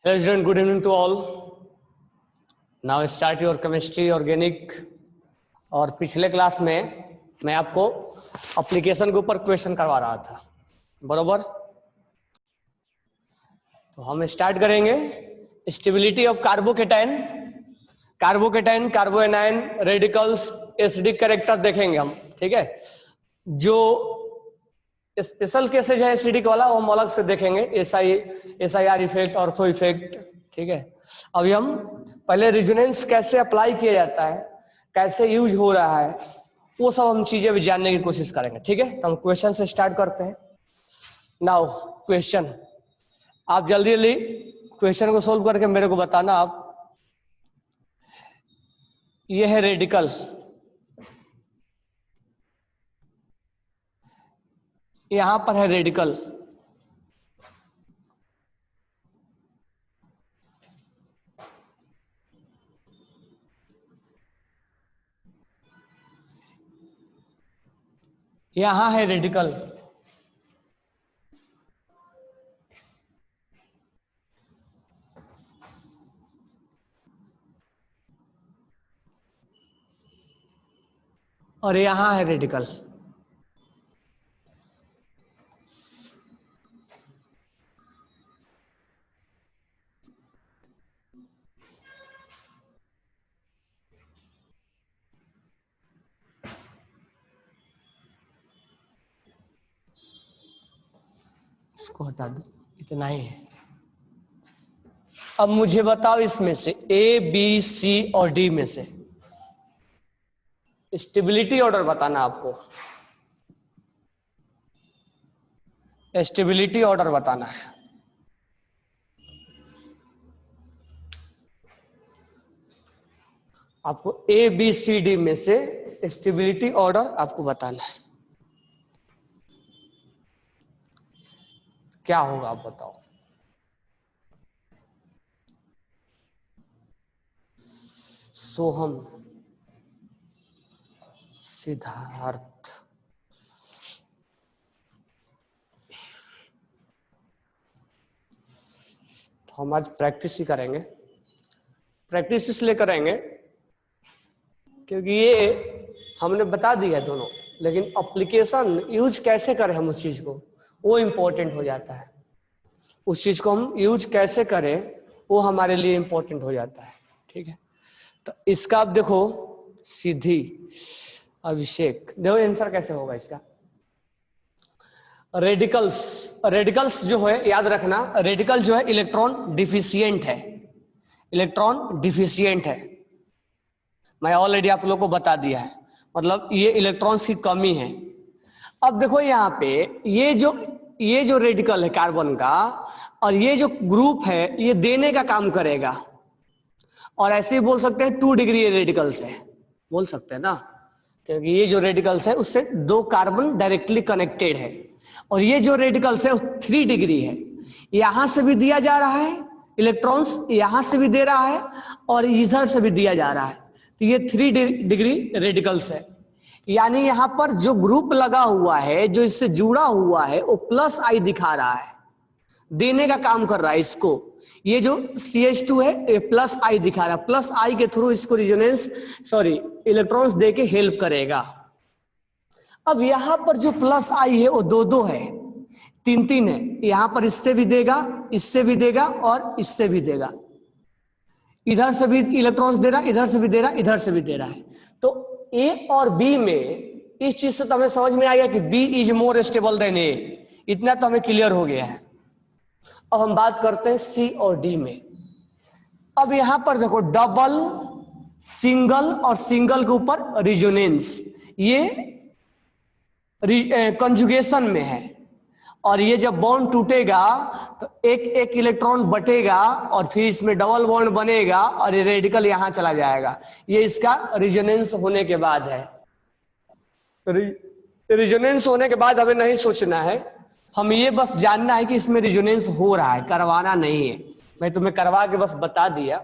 Hello student, good evening to all. Now start your chemistry organic. और पिछले class में मैं आपको एप्लीकेशन के ऊपर क्वेश्चन करवा रहा था, बरोबर। तो हम स्टार्ट करेंगे stability of carbocation, carbanion, radicals, acidic character देखेंगे हम, ठीक है। जो स्पेशल केसेज है एसिडिक वाला वो हम अलग से देखेंगे, SIR इफेक्ट, ऑर्थो इफेक्ट, ठीक है। अभी हम पहले रेजोनेंस कैसे अप्लाई किया जाता है, कैसे यूज हो रहा है, वो सब हम चीजें भी जानने की कोशिश करेंगे, ठीक है। तो हम क्वेश्चन से स्टार्ट करते हैं। नाउ क्वेश्चन, आप जल्दी जल्दी क्वेश्चन को सोल्व करके मेरे को बताना। आप ये है रेडिकल, यहां पर है रेडिकल, यहां है रेडिकल, और यहां है रेडिकल। इसको हटा दो, इतना ही है। अब मुझे बताओ इसमें से A, B, C और D में से स्टेबिलिटी ऑर्डर बताना आपको, स्टेबिलिटी ऑर्डर बताना है। आपको A, B, C, D में से स्टेबिलिटी ऑर्डर आपको बताना है। क्या होगा आप बताओ। सोहम, सिद्धार्थ, तो हम आज प्रैक्टिस ही करेंगे। प्रैक्टिस इसलिए करेंगे क्योंकि ये हमने बता दिया है दोनों, लेकिन एप्लीकेशन यूज कैसे करें हम उस चीज को, वो इंपॉर्टेंट हो जाता है। उस चीज को हम यूज कैसे करें वो हमारे लिए इंपॉर्टेंट हो जाता है, ठीक है। तो इसका आप देखो, सिद्धि, अभिषेक, देखो आंसर कैसे होगा इसका। रेडिकल्स, रेडिकल्स जो है याद रखना, रेडिकल जो है इलेक्ट्रॉन डिफिशियंट है, इलेक्ट्रॉन डिफिशियंट है। मैं ऑलरेडी आप लोगों को बता दिया है, मतलब ये इलेक्ट्रॉन्स की कमी है। अब देखो यहाँ पे ये जो रेडिकल है कार्बन का, और ये जो ग्रुप है ये देने का काम करेगा। और ऐसे ही बोल सकते हैं 2 डिग्री रेडिकल्स है, बोल सकते हैं ना, क्योंकि ये जो रेडिकल्स है उससे 2 कार्बन डायरेक्टली कनेक्टेड है, और ये जो रेडिकल्स है 3 डिग्री है। यहां से भी दिया जा रहा है इलेक्ट्रॉन्स, यहां से भी दे रहा है, और इधर से भी दिया जा रहा है। तो ये 3 डिग्री रेडिकल्स है। यानी यहां पर जो ग्रुप लगा हुआ है, जो इससे जुड़ा हुआ है, वो +I दिखा रहा है, देने का काम कर रहा है इसको। ये जो CH2 है ये +I दिखा रहा है, +I के थ्रू इसको रेजोनेंस इलेक्ट्रॉन्स दे के हेल्प करेगा। अब यहां पर जो +I है वो 2 है, 3 है। यहां पर इससे भी देगा, इससे भी देगा, और इससे भी देगा। इधर से भी इलेक्ट्रॉन्स दे रहा, इधर से भी दे रहा, इधर से भी दे रहा है। तो A और B में इस चीज से तो हमें समझ में आ गया कि B is more stable then A, इतना तो हमें क्लियर हो गया है। अब हम बात करते हैं C और D में। अब यहां पर देखो डबल, सिंगल और सिंगल के ऊपर रिजोनेंस, ये कंजुगेशन में है। और ये जब बॉन्ड टूटेगा तो एक इलेक्ट्रॉन बटेगा, और फिर इसमें डबल बॉन्ड बनेगा, और ये रेडिकल यहां चला जाएगा। ये इसका रिजोनेंस होने के बाद है। रिजोनेंस होने के बाद हमें नहीं सोचना है, हम ये बस जानना है कि इसमें रिजोनेंस हो रहा है, करवाना नहीं है। मैं तुम्हें करवा के बस बता दिया।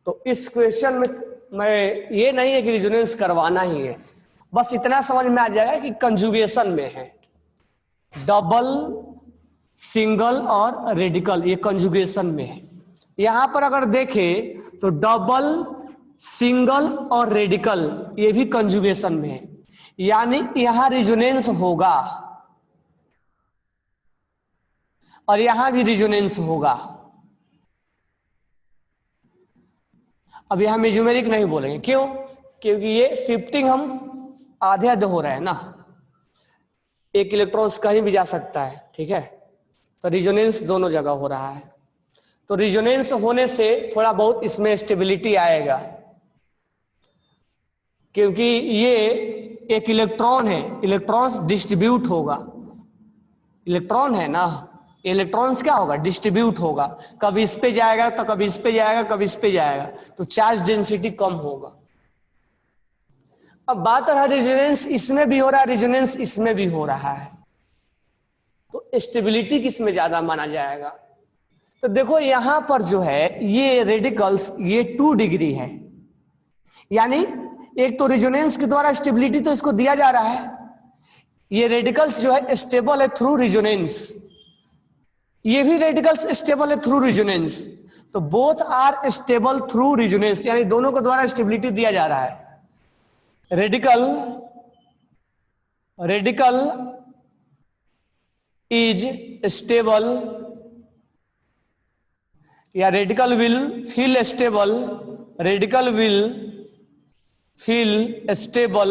तो इस क्वेश्चन में मैं ये नहीं है कि रिजोनेंस करवाना ही है, बस इतना समझ में आ जाएगा कि कंजुगेशन में है। डबल सिंगल और रेडिकल ये कंजुगेशन में है। यहां पर अगर देखें तो डबल, सिंगल और रेडिकल ये भी कंजुगेशन में है, यानी यहां रिजोनेंस होगा और यहां भी रिजोनेंस होगा। अब यहां मेजोमेरिक नहीं बोलेंगे, क्यों? क्योंकि ये शिफ्टिंग हम आधे आधे हो रहे हैं ना, एक इलेक्ट्रॉन्स कहीं भी जा सकता है, ठीक है, तो रिजोनेंस दोनों जगह हो रहा है। तो रिजोनेंस होने से थोड़ा बहुत इसमें स्टेबिलिटी आएगा, क्योंकि ये एक इलेक्ट्रॉन है, इलेक्ट्रॉन्स डिस्ट्रीब्यूट होगा, इलेक्ट्रॉन है ना, इलेक्ट्रॉन्स क्या होगा, डिस्ट्रीब्यूट होगा, कभी इस पे जाएगा तो कभी इस पे जाएगा, कभी इस पे जाएगा, तो चार्ज डेंसिटी कम होगा। अब बात रहा रेजोनेंस इसमें भी हो रहा है, रेजोनेंस इसमें भी हो रहा है, तो स्टेबिलिटी किसमें ज्यादा माना जाएगा? तो देखो यहां पर जो है ये रेडिकल्स ये 2 डिग्री है, यानी एक तो रेजोनेंस के द्वारा स्टेबिलिटी तो इसको दिया जा रहा है, ये रेडिकल्स जो है स्टेबल है थ्रू रेजोनेंस, ये भी रेडिकल्स स्टेबल है थ्रू रेजोनेंस, तो both are stable through resonance, यानी दोनों के द्वारा स्टेबिलिटी दिया जा रहा है। रेडिकल रेडिकल इज स्टेबल या radical will feel stable, radical will feel stable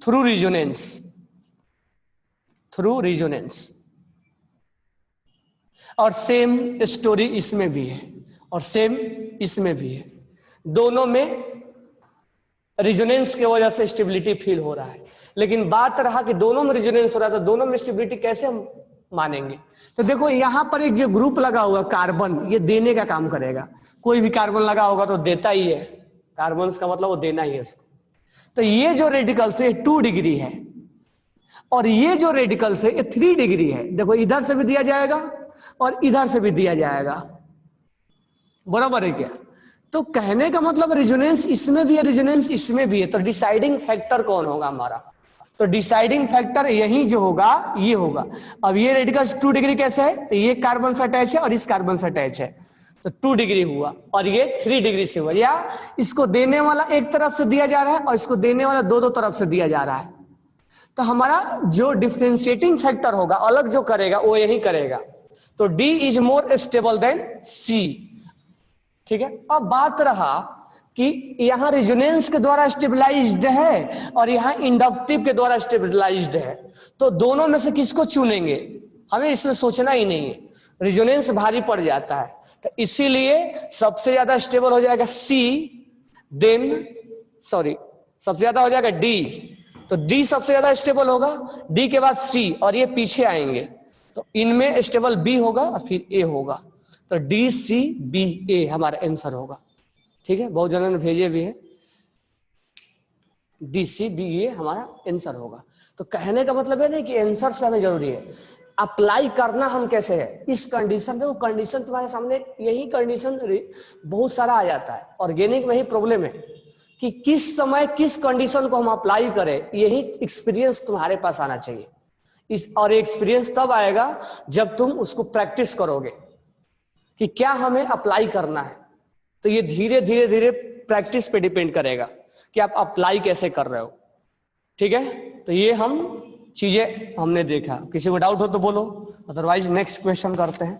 through resonance, through resonance. और सेम स्टोरी इसमें भी है और सेम इसमें भी है, दोनों में रेजोनेंस की वजह से स्टेबिलिटी फील हो रहा है। लेकिन बात रहा कि दोनों में रेजोनेंस हो रहा है तो दोनों में स्टेबिलिटी कैसे हम मानेंगे? तो देखो यहां पर एक जो ग्रुप लगा हुआ कार्बन, ये देने का काम करेगा, कोई भी कार्बन लगा होगा तो देता ही है, कार्बन का मतलब वो देना ही है उसको। तो ये जो रेडिकल से 2 डिग्री है और ये जो रेडिकल से 3 डिग्री है, देखो इधर से भी दिया जाएगा और इधर से भी दिया जाएगा, बराबर है क्या? तो कहने का मतलब रेजोनेंस इसमें भी है, रेजोनेंस इसमें भी है, तो डिसाइडिंग फैक्टर कौन होगा हमारा? तो डिसाइडिंग फैक्टर यही जो होगा ये होगा। अब ये रेडिकल 2 डिग्री कैसे है? तो ये कार्बन से अटैच है और इस कार्बन से अटैच है, तो 2 डिग्री हुआ, और ये 3 डिग्री से हुआ, या इसको देने वाला एक तरफ से दिया जा रहा है और इसको देने वाला दो तरफ से दिया जा रहा है। तो हमारा जो डिफरेंशिएटिंग फैक्टर होगा अलग जो करेगा वो यही करेगा, तो D is more stable then C, ठीक है। अब बात रहा कि यहां रेजोनेंस के द्वारा स्टेबलाइज्ड है और यहां इंडक्टिव के द्वारा स्टेबलाइज्ड है, तो दोनों में से किसको चुनेंगे? हमें इसमें सोचना ही नहीं है, रेजोनेंस भारी पड़ जाता है, तो इसीलिए सबसे ज्यादा स्टेबल हो जाएगा C, देन सबसे ज्यादा हो जाएगा D, तो D सबसे ज्यादा स्टेबल होगा, D के बाद C और ये पीछे आएंगे, तो इनमें स्टेबल B होगा और फिर A होगा, तो DCBA हमारा आंसर होगा, ठीक है। बहुत जनों ने भेजे भी है, DCBA हमारा आंसर होगा। तो कहने का मतलब है नहीं कि आंसर से हमें जरूरी है, अप्लाई करना हम कैसे है इस कंडीशन में, वो कंडीशन तुम्हारे सामने, यही कंडीशन बहुत सारा आ जाता है, ऑर्गेनिक में ही प्रॉब्लम है कि किस समय किस कंडीशन को हम अप्लाई करें, यही एक्सपीरियंस तुम्हारे पास आना चाहिए। और एक्सपीरियंस तब आएगा जब तुम उसको प्रैक्टिस करोगे कि क्या हमें अप्लाई करना है, तो ये धीरे धीरे धीरे प्रैक्टिस पे डिपेंड करेगा कि आप अप्लाई कैसे कर रहे हो, ठीक है। तो ये हम चीजें हमने देखा, किसी को डाउट हो तो बोलो, अदरवाइज नेक्स्ट क्वेश्चन करते हैं,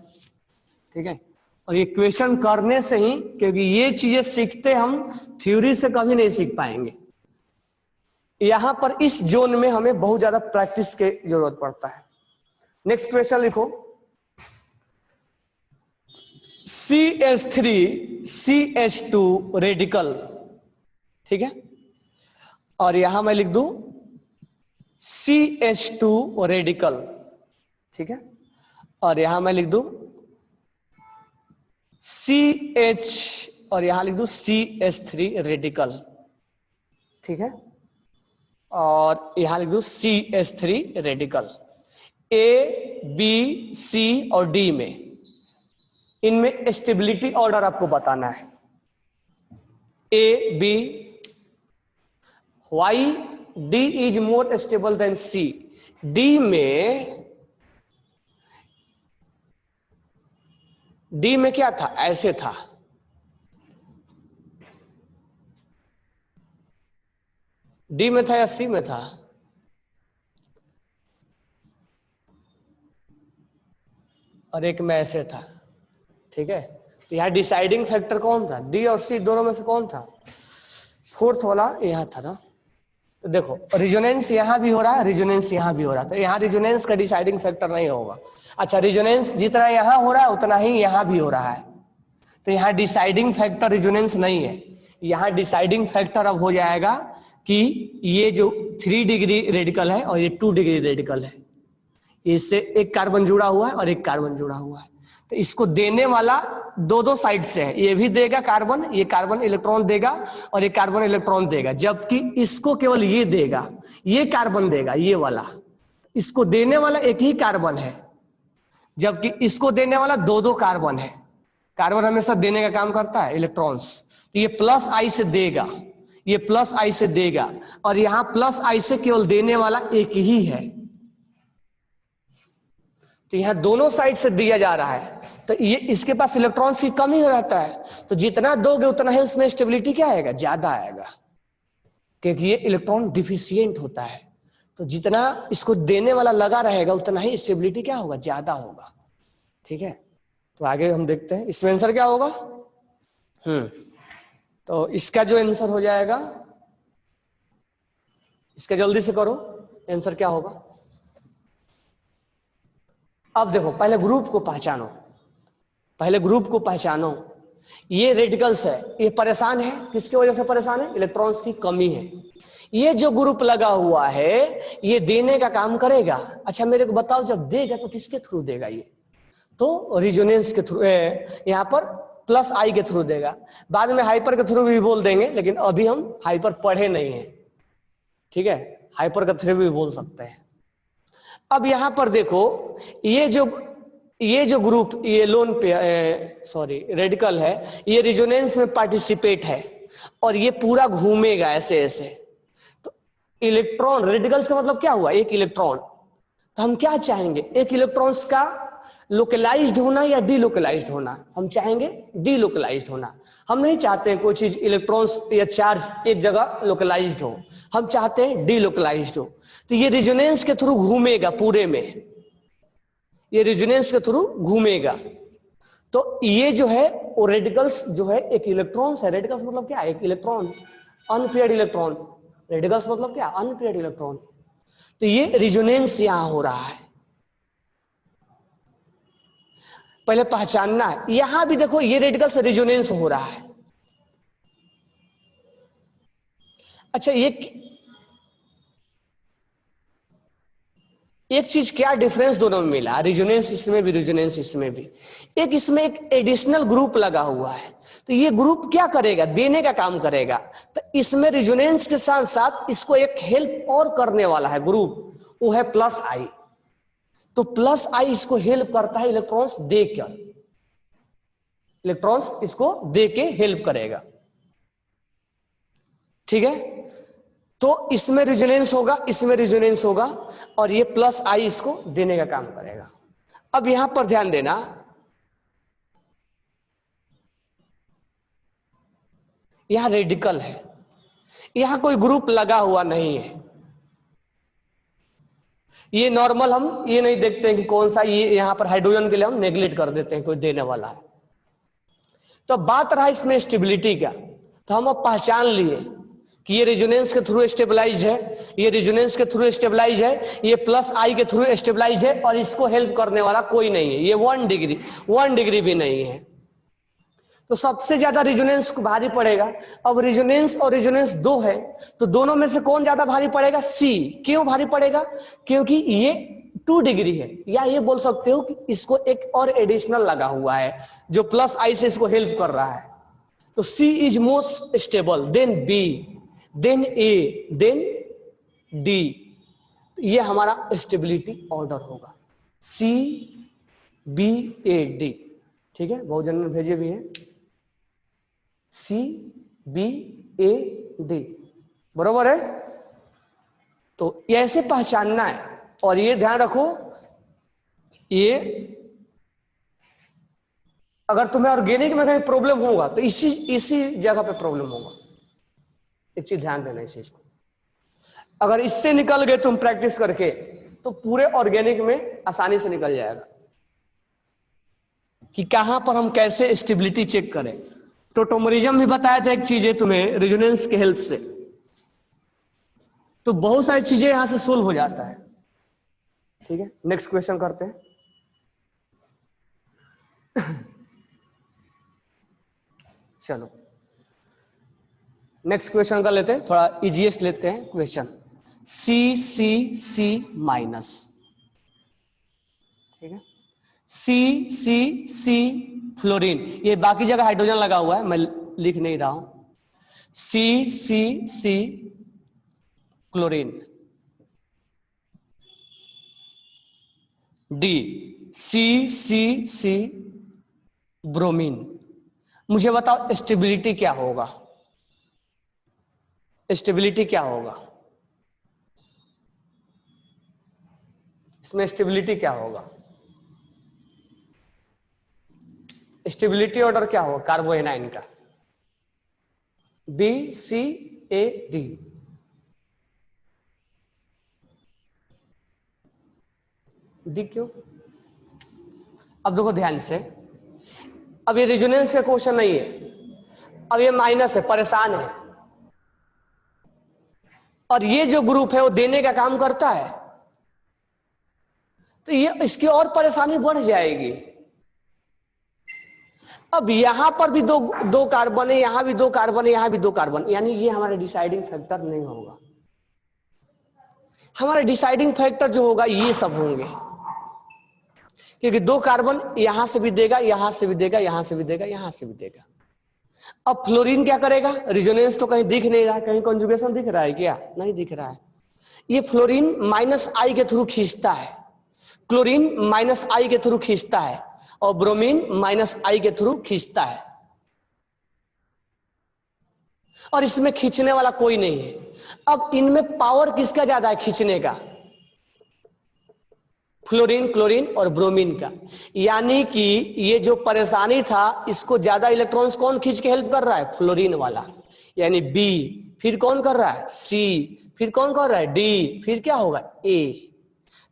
ठीक है। और ये क्वेश्चन करने से ही, क्योंकि ये चीजें सीखते हम थ्योरी से कभी नहीं सीख पाएंगे, यहां पर इस जोन में हमें बहुत ज्यादा प्रैक्टिस की जरूरत पड़ता है। नेक्स्ट क्वेश्चन लिखो, CH3 CH2 रेडिकल, ठीक है, और यहां मैं लिख दूं CH2 रेडिकल, ठीक है, और यहां मैं लिख दूं CH और यहां लिख दूं CH3 रेडिकल, ठीक है, और यहां लिख दूं CH3 radical. A, B, C और D में, इनमें स्टेबिलिटी ऑर्डर आपको बताना है, A, B, why D is more stable then C? D में डी में क्या था, ऐसे था, डी में था या सी में था, और एक में ऐसे था, ठीक है। तो यहाँ डिसाइडिंग फैक्टर कौन था, डी और सी दोनों में से कौन था, फोर्थ वाला यहाँ था ना। तो देखो रिजोनेंस यहाँ भी हो रहा है, रिजोनेंस यहाँ भी हो रहा है, तो यहाँ रिजोनेंस का डिसाइडिंग फैक्टर नहीं होगा। अच्छा, रिजोनेंस जितना यहाँ हो रहा है उतना ही यहाँ भी हो रहा है, तो यहाँ डिसाइडिंग फैक्टर रिजोनेंस नहीं है। यहाँ डिसाइडिंग फैक्टर अब हो जाएगा कि ये जो 3 डिग्री रेडिकल है और ये 2 डिग्री रेडिकल है, इससे एक कार्बन जुड़ा हुआ है और एक कार्बन जुड़ा हुआ है, तो इसको देने वाला दो दो साइड से है, ये भी देगा कार्बन, ये कार्बन इलेक्ट्रॉन देगा और ये कार्बन इलेक्ट्रॉन देगा, जबकि इसको केवल ये देगा, ये कार्बन देगा, ये वाला, इसको देने वाला एक ही कार्बन है, जबकि इसको देने वाला दो दो कार्बन है। कार्बन हमेशा देने का काम करता है इलेक्ट्रॉन्स, तो ये प्लस आई से देगा, ये प्लस आई से देगा, और यहां प्लस आई से केवल देने वाला एक ही है, तो यहां दोनों साइड से दिया जा रहा है, तो ये इसके पास इलेक्ट्रॉन्स की कमी हो रहता है, तो जितना दोगे उतना ही उसमें स्टेबिलिटी क्या आएगा, ज्यादा आएगा, क्योंकि ये इलेक्ट्रॉन डिफिशियंट होता है, तो जितना इसको देने वाला लगा रहेगा उतना ही स्टेबिलिटी क्या होगा, ज्यादा होगा, ठीक है। तो आगे हम देखते हैं इसमें आंसर क्या होगा। तो इसका जो आंसर हो जाएगा, इसका जल्दी से करो, आंसर क्या होगा। अब देखो पहले ग्रुप को पहचानो, पहले ग्रुप को पहचानो। ये रेडिकल्स है, ये परेशान है, किसकी वजह से परेशान है, इलेक्ट्रॉन्स की कमी है। ये जो ग्रुप लगा हुआ है ये देने का काम करेगा। अच्छा मेरे को बताओ, जब देगा तो किसके थ्रू देगा, ये तो रिजोनेंस के थ्रू, यहाँ पर प्लस आई के थ्रू देगा, बाद में हाइपर के थ्रू भी बोल देंगे, लेकिन अभी हम हाइपर पढ़े नहीं है, ठीक है, हाइपर के थ्रू भी बोल सकते हैं। अब यहां पर देखो, ये जो ग्रुप, ये लोन पे सॉरी रेडिकल है, ये रिजोनेंस में पार्टिसिपेट है और ये पूरा घूमेगा ऐसे ऐसे, तो इलेक्ट्रॉन, रेडिकल्स का मतलब क्या हुआ, एक इलेक्ट्रॉन, तो हम क्या चाहेंगे, एक इलेक्ट्रॉन्स का लोकलाइज्ड होना या डीलोकलाइज्ड होना, हम चाहेंगे डीलोकलाइज्ड होना, हम नहीं चाहते हैं कोई चीज इलेक्ट्रॉन्स या चार्ज एक जगह लोकलाइज्ड हो, हम चाहते हैं डीलोकलाइज्ड हो, तो ये रिजोनेंस के थ्रू घूमेगा पूरे में, ये रेजोनेंस के थ्रू घूमेगा, तो ये जो है वो रेडिकल्स जो है एक इलेक्ट्रॉन्स है, रेडिकल्स मतलब क्या है, एक इलेक्ट्रॉन, अनपेयर्ड इलेक्ट्रॉन, रेडिकल्स मतलब क्या, अनपेयर्ड इलेक्ट्रॉन, तो ये रेजोनेंस यहां हो रहा है, पहले पहचानना है। यहां भी देखो ये रेडिकल्स रेजोनेंस हो रहा है। अच्छा एक चीज क्या डिफरेंस दोनों में मिला, रेजोनेंस इसमें भी, रेजोनेंस इसमें भी, एक इसमें एक एडिशनल ग्रुप लगा हुआ है, तो ये ग्रुप क्या करेगा, देने का काम करेगा, तो इसमें रेजोनेंस के साथ साथ इसको एक हेल्प और करने वाला है ग्रुप, वो है प्लस आई, तो प्लस आई इसको हेल्प करता है इलेक्ट्रॉन्स देकर, इलेक्ट्रॉन्स इसको देके हेल्प करेगा, ठीक है। तो इसमें रेजोनेंस होगा, इसमें रेजोनेंस होगा, और ये प्लस आई इसको देने का काम करेगा। अब यहां पर ध्यान देना, यहां रेडिकल है, यहां कोई ग्रुप लगा हुआ नहीं है, ये नॉर्मल, हम ये नहीं देखते हैं कि कौन सा, ये यहां पर हाइड्रोजन के लिए हम नेग्लेक्ट कर देते हैं कोई देने वाला है। तो बात रहा इसमें स्टेबिलिटी का, तो हम अब पहचान लिए कि ये रेजोनेंस के थ्रू स्टेबलाइज है, ये रेजोनेंस के थ्रू स्टेबलाइज है, ये प्लस आई के थ्रू स्टेबलाइज है, और इसको हेल्प करने वाला कोई नहीं है, ये 1 डिग्री भी नहीं है, तो सबसे ज्यादा रेजोनेंस को भारी पड़ेगा। अब रेजोनेंस और रेजोनेंस 2 है, तो दोनों में से कौन ज्यादा भारी पड़ेगा, सी। क्यों भारी पड़ेगा, क्योंकि ये 2 डिग्री है, या ये बोल सकते हो कि इसको एक और एडिशनल लगा हुआ है जो प्लस आई से इसको हेल्प कर रहा है, तो C is most stable, then B, then A, then D, ये हमारा स्टेबिलिटी ऑर्डर होगा, सी बी ए डी, ठीक है, बहुत जन भेजे भी हैं, सी बी ए डी, बरोबर है। तो ये ऐसे पहचानना है, और ये ध्यान रखो, ये अगर तुम्हें ऑर्गेनिक में कहीं प्रॉब्लम होगा तो इसी इसी जगह पे प्रॉब्लम होगा। एक चीज ध्यान देना इस चीज को, अगर इससे निकल गए तुम प्रैक्टिस करके तो पूरे ऑर्गेनिक में आसानी से निकल जाएगा कि कहां पर हम कैसे स्टेबिलिटी चेक करें। टोटोमरिज्म भी बताया था एक चीज है तुम्हें रेजोनेंस के हेल्प से, तो बहुत सारी चीजें यहां से सोल्व हो जाता है। ठीक है, नेक्स्ट क्वेश्चन करते हैं। चलो नेक्स्ट क्वेश्चन कर लेते हैं, थोड़ा इजीएस्ट लेते हैं क्वेश्चन। C माइनस, ठीक है, C फ्लोरीन, ये बाकी जगह हाइड्रोजन लगा हुआ है, मैं लिख नहीं रहा हूं। C chlorine, D C bromine. मुझे बताओ स्टेबिलिटी क्या होगा, स्टेबिलिटी क्या होगा इसमें, स्टेबिलिटी क्या होगा, स्टेबिलिटी ऑर्डर क्या होगा कार्बोएनाइन का, BCAD। डी क्यों? अब देखो ध्यान से, अब ये रेजोनेंस का क्वेश्चन नहीं है, अब ये माइनस है, परेशान है, और ये जो ग्रुप है वो देने का काम करता है, तो ये इसकी और परेशानी बढ़ जाएगी। अब यहां पर भी दो कार्बन है, यहां भी दो कार्बन है, यहां भी दो कार्बन, यानी ये हमारा डिसाइडिंग फैक्टर नहीं होगा। हमारा डिसाइडिंग फैक्टर जो होगा ये सब होंगे, क्योंकि दो कार्बन यहां से भी देगा, यहां से भी देगा, यहां से भी देगा, यहां से भी देगा। अब फ्लोरीन क्या करेगा, रिजोनेंस तो कहीं दिख नहीं रहा, कहीं कॉन्जुगेशन दिख रहा है क्या, नहीं दिख रहा है। ये फ्लोरीन -I के थ्रू खींचता है, क्लोरीन -I के थ्रू खींचता है, और ब्रोमीन -I के थ्रू खींचता है, और इसमें खींचने वाला कोई नहीं है। अब इनमें पावर किसका ज्यादा है खींचने का, फ्लोरीन, क्लोरीन और ब्रोमीन का। यानी कि ये जो परेशानी था इसको ज्यादा इलेक्ट्रॉन्स कौन खींच के हेल्प कर रहा है, फ्लोरीन वाला, यानी B, फिर कौन कर रहा है C, फिर कौन कर रहा है D, फिर क्या होगा A।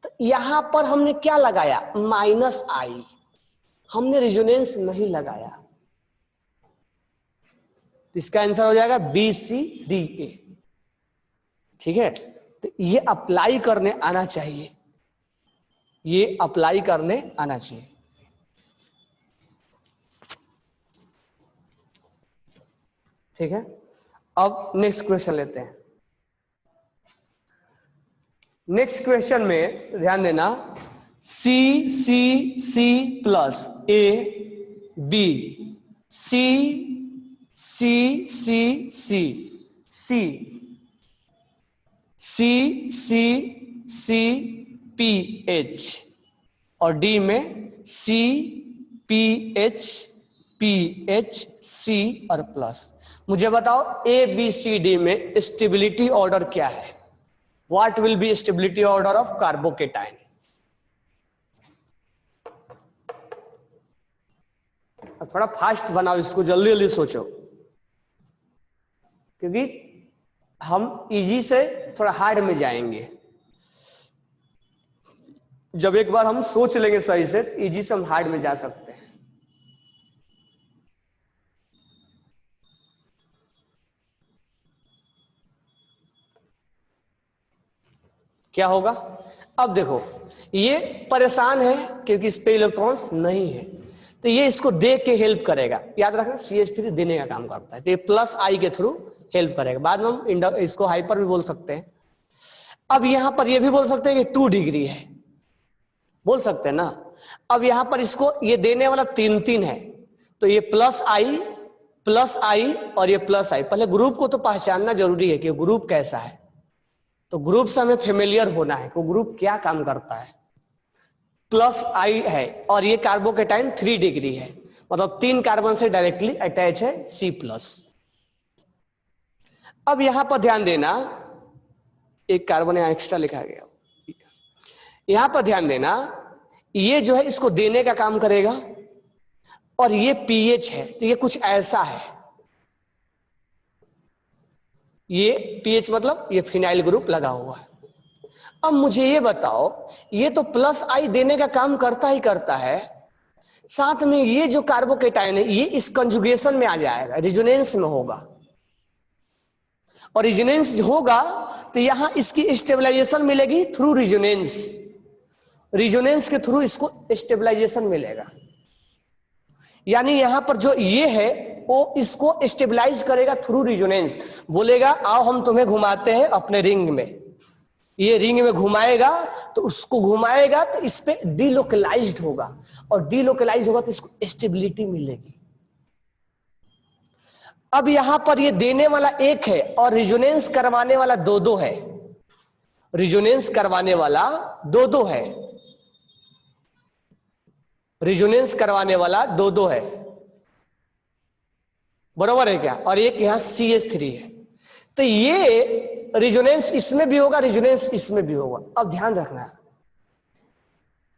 तो यहां पर हमने क्या लगाया, -I, हमने रेजोनेंस नहीं लगाया, इसका आंसर हो जाएगा BCDA। ठीक है, तो ये अप्लाई करने आना चाहिए, ये अप्लाई करने आना चाहिए। ठीक है, अब नेक्स्ट क्वेश्चन लेते हैं। नेक्स्ट क्वेश्चन में ध्यान देना, C plus A B C PH, और D में CPH C और प्लस। मुझे बताओ ABCD में स्टेबिलिटी ऑर्डर क्या है, what will be stability order of carbocation. थोड़ा फास्ट बनाओ इसको, जल्दी जल्दी सोचो, क्योंकि हम इजी से थोड़ा हार्ड में जाएंगे। जब एक बार हम सोच लेंगे सही से, इजी से हम हार्ड में जा सकते हैं। क्या होगा, अब देखो ये परेशान है क्योंकि इस पे इलेक्ट्रॉन्स नहीं है, तो ये इसको दे के हेल्प करेगा। याद रखना CH3 देने का काम करता है, तो ये +I के थ्रू हेल्प करेगा। बाद में हम इसको हाइपर भी बोल सकते हैं। अब यहां पर ये भी बोल सकते हैं कि 2 डिग्री है, बोल सकते हैं ना। अब यहां पर इसको ये देने वाला 3 है, तो ये +I और ये +I। पहले ग्रुप को तो पहचानना जरूरी है कि ग्रुप कैसा है, तो ग्रुप से हमें फेमिलियर होना है कि ग्रुप क्या काम करता है। +I है, और ये कार्बोकेटाइन 3 डिग्री है, मतलब 3 कार्बन से डायरेक्टली अटैच है C+। अब यहां पर ध्यान देना, एक कार्बन यहां एक्स्ट्रा लिखा गया, यहां पर ध्यान देना, ये जो है इसको देने का काम करेगा, और ये पीएच है, तो ये कुछ ऐसा है। ये पीएच मतलब ये फिनाइल ग्रुप लगा हुआ है। अब मुझे ये बताओ, ये तो प्लस आई देने का काम करता ही करता है, साथ में ये जो कार्बोकेटायन है ये इस कंजुगेशन में आ जाएगा, रिजोनेंस में होगा, और रिजोनेंस होगा तो यहां इसकी स्टेबलाइजेशन मिलेगी थ्रू रिजोनेंस, रिजोनेंस के थ्रू इसको स्टेबलाइजेशन मिलेगा। यानी यहां पर जो ये है वो इसको स्टेबलाइज करेगा थ्रू रिजोनेंस, बोलेगा आओ हम तुम्हें घुमाते हैं अपने रिंग में, ये रिंग में घुमाएगा तो उसको घुमाएगा तो इस पे डिलोकलाइज्ड होगा, और डिलोकलाइज होगा तो इसको स्टेबिलिटी मिलेगी। अब यहां पर ये देने वाला एक है और रिजोनेंस करवाने वाला दो दो है, रिजोनेंस करवाने वाला दो दो है, रिजोनेंस करवाने वाला दो दो है, बरोबर है क्या? और एक यहां CH3 है, तो ये रिजोनेंस इसमें भी होगा, रिजोनेंस इसमें भी होगा। अब ध्यान रखना,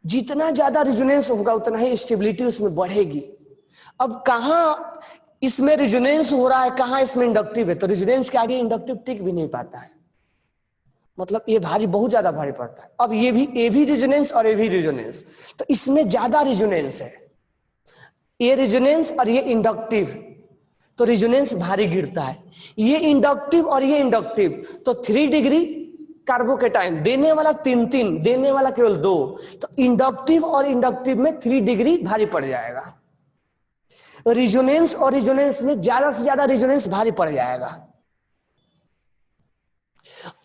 जितना ज्यादा रिजोनेंस होगा उतना ही स्टेबिलिटी उसमें बढ़ेगी। अब कहां इसमें रिजोनेंस हो रहा है, कहां इसमें इंडक्टिव है, तो रिजोनेंस के आगे इंडक्टिव टिक भी नहीं पाता है, मतलब ये भारी बहुत ज्यादा भारी पड़ता है। अब ये भी रिजोनेंस और ये भी रिजोनेंस, तो इसमें ज्यादा रिजोनेंस है, ये रिजोनेंस और ये इंडक्टिव, तो रिजोनेंस भारी गिरता है। ये इंडक्टिव और ये इंडक्टिव, तो 3 डिग्री कार्बोकेटाइन, देने वाला 3, देने वाला केवल 2, तो इंडक्टिव और इंडक्टिव में 3 डिग्री भारी पड़ जाएगा। रिजोनेंस और रिजोनेंस में ज्यादा से ज्यादा रिजोनेंस भारी पड़ जाएगा,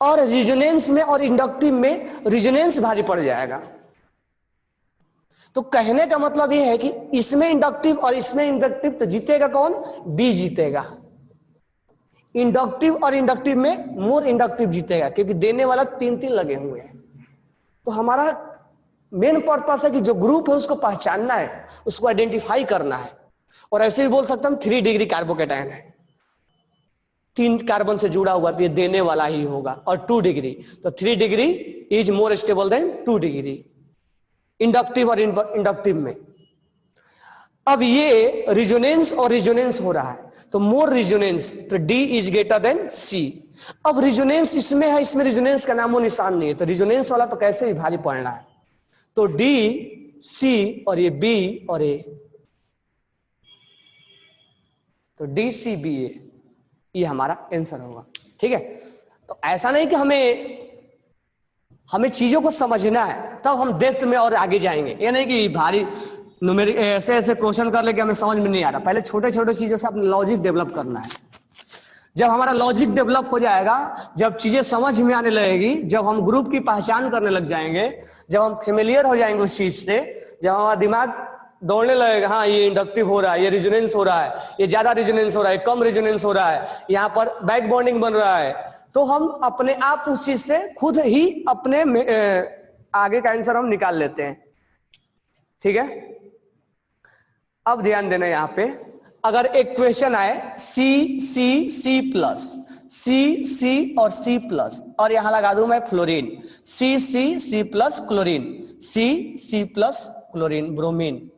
और रिजोनेंस में और इंडक्टिव में रिजोनेंस भारी पड़ जाएगा। तो कहने का मतलब यह है कि इसमें इंडक्टिव और इसमें इंडक्टिव, तो जीतेगा कौन? बी जीतेगा। इंडक्टिव और इंडक्टिव में मोर इंडक्टिव जीतेगा, क्योंकि देने वाला 3 लगे हुए हैं। तो हमारा मेन पर्पस है कि जो ग्रुप है उसको पहचानना है, उसको आइडेंटिफाई करना है। और ऐसे भी बोल सकता हूं 3 डिग्री कार्बोकेटायन है, 3 कार्बन से जुड़ा हुआ, तो ये देने वाला ही होगा। और 2 डिग्री, तो 3 degree is more stable then 2 degree, inductive और इंडक्टिव में। अब ये रिजोनेंस और रिजोनेंस हो रहा है, तो मोर रिजोनेंस, तो डी इज ग्रेटर देन सी। अब रिजोनेंस इसमें है, इसमें रिजोनेंस का नामो निशान नहीं है, तो रिजोनेंस वाला तो कैसे भी भारी पड़ना है, तो डी सी और ये बी और ए, तो डी सी बी ए, ये हमारा आंसर होगा। ठीक है, तो ऐसा नहीं कि हमें चीजों को समझना है तब हम डेप्थ में और आगे जाएंगे, ये नहीं कि भारी न्यूमेरिक ऐसे ऐसे क्वेश्चन कर ले कि हमें समझ में नहीं आ रहा। पहले छोटे छोटे चीजों से अपना लॉजिक डेवलप करना है। जब हमारा लॉजिक डेवलप हो जाएगा, जब चीजें समझ में आने लगेगी, जब हम ग्रुप की पहचान करने लग जाएंगे, जब हम फेमिलियर हो जाएंगे उस चीज से, जब हमारा दिमाग दौड़ने लगेगा, हाँ ये इंडक्टिव हो रहा है, ये रिजोनेंस हो रहा है, ये ज्यादा रिजोनेंस हो रहा है, कम रिजोनेंस हो रहा है, यहाँ पर बैक बॉन्डिंग बन रहा है, तो हम अपने आप उस चीज से खुद ही अपने आगे का आंसर हम निकाल लेते हैं। ठीक है, अब ध्यान देना, यहाँ पे अगर एक क्वेश्चन आए सी सी सी प्लस, सी सी और सी प्लस, और यहां लगा दूं मैं fluorine, C C C plus chlorine, C C plus chlorine bromine.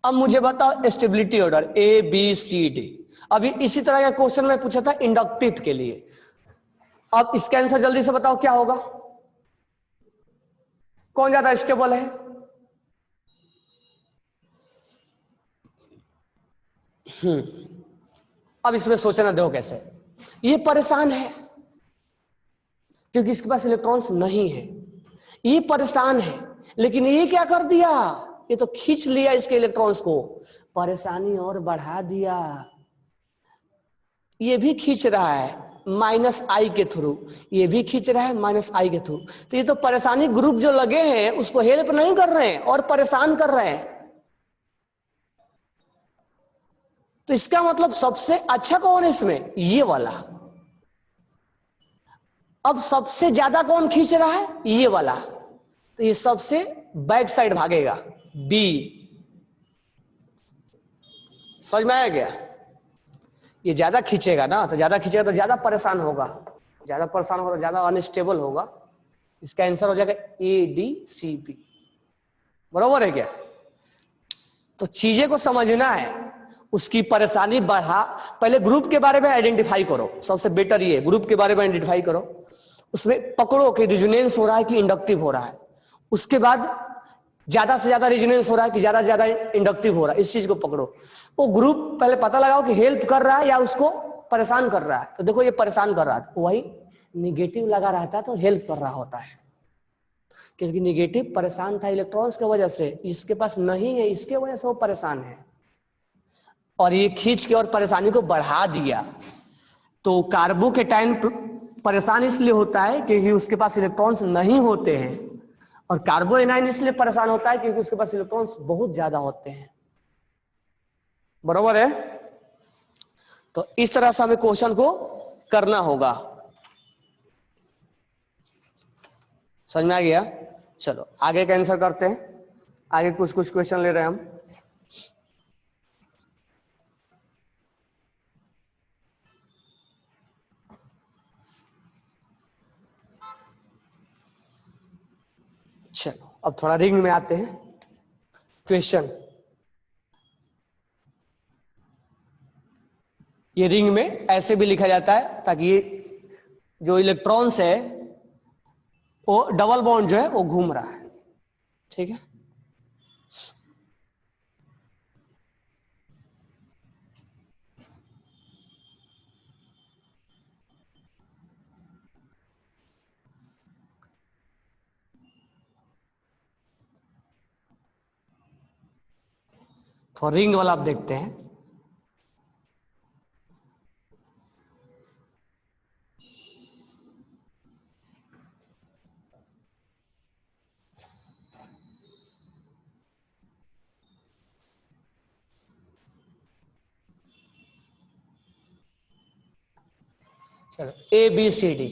अब मुझे बताओ stability order A B C D. अभी इसी तरह का क्वेश्चन मैं पूछा था इंडक्टिव के लिए। अब इसका आंसर जल्दी से बताओ क्या होगा, कौन ज्यादा स्टेबल है? अब इसमें सोचना दो कैसे। ये परेशान है क्योंकि इसके पास इलेक्ट्रॉन्स नहीं है, ये परेशान है, लेकिन ये क्या कर दिया, ये तो खींच लिया इसके इलेक्ट्रॉन्स को, परेशानी और बढ़ा दिया। ये भी खींच रहा है -I के थ्रू, ये भी खींच रहा है -I के थ्रू, तो ये तो परेशानी ग्रुप जो लगे हैं उसको हेल्प नहीं कर रहे हैं और परेशान कर रहे हैं। तो इसका मतलब सबसे अच्छा कौन है इसमें, ये वाला। अब सबसे ज्यादा कौन खींच रहा है, ये वाला, तो ये सबसे बैक साइड भागेगा, बी। समझ में आया क्या? ये ज्यादा खींचेगा ना, तो ज्यादा खींचेगा तो ज्यादा परेशान होगा, ज्यादा परेशान होगा तो ज्यादा अनस्टेबल होगा। इसका आंसर हो जाएगा ए डी सी बी। बरोबर है क्या? तो चीजें को समझना है, उसकी परेशानी बढ़ा, पहले ग्रुप के बारे में आइडेंटिफाई करो, सबसे बेटर ये ग्रुप के बारे में आइडेंटिफाई करो, उसमें पकड़ो कि रिजोनेंस हो रहा है कि इंडक्टिव हो रहा है, उसके बाद ज्यादा से ज्यादा रिजोनेंस हो रहा है कि ज्यादा से ज्यादा इंडक्टिव हो रहा है, इस चीज को पकड़ो। वो ग्रुप पहले पता लगाओ कि हेल्प कर रहा है या उसको परेशान कर रहा है। तो देखो ये परेशान कर रहा था, वही निगेटिव लगा रहता तो हेल्प कर रहा होता है, क्योंकि निगेटिव परेशान था इलेक्ट्रॉन्स की वजह से, इसके पास नहीं है इसके वजह से वो परेशान है, और ये खींच के और परेशानी को बढ़ा दिया। तो कार्बो के टाइम परेशान इसलिए होता है क्योंकि उसके पास इलेक्ट्रॉन्स नहीं होते हैं, और कार्बो एनायन इसलिए परेशान होता है क्योंकि उसके पास इलेक्ट्रॉन्स बहुत ज्यादा होते हैं। बरोबर है? तो इस तरह से हमें क्वेश्चन को करना होगा। समझ में आ गया? चलो आगे का आंसर करते हैं, आगे कुछ कुछ क्वेश्चन ले रहे हैं हम। चलो अब थोड़ा रिंग में आते हैं। क्वेश्चन, ये रिंग में ऐसे भी लिखा जाता है ताकि ये जो इलेक्ट्रॉन्स है वो डबल बॉन्ड जो है वो घूम रहा है, ठीक है। तो रिंग वाला आप देखते हैं। चलो ए बी सी डी,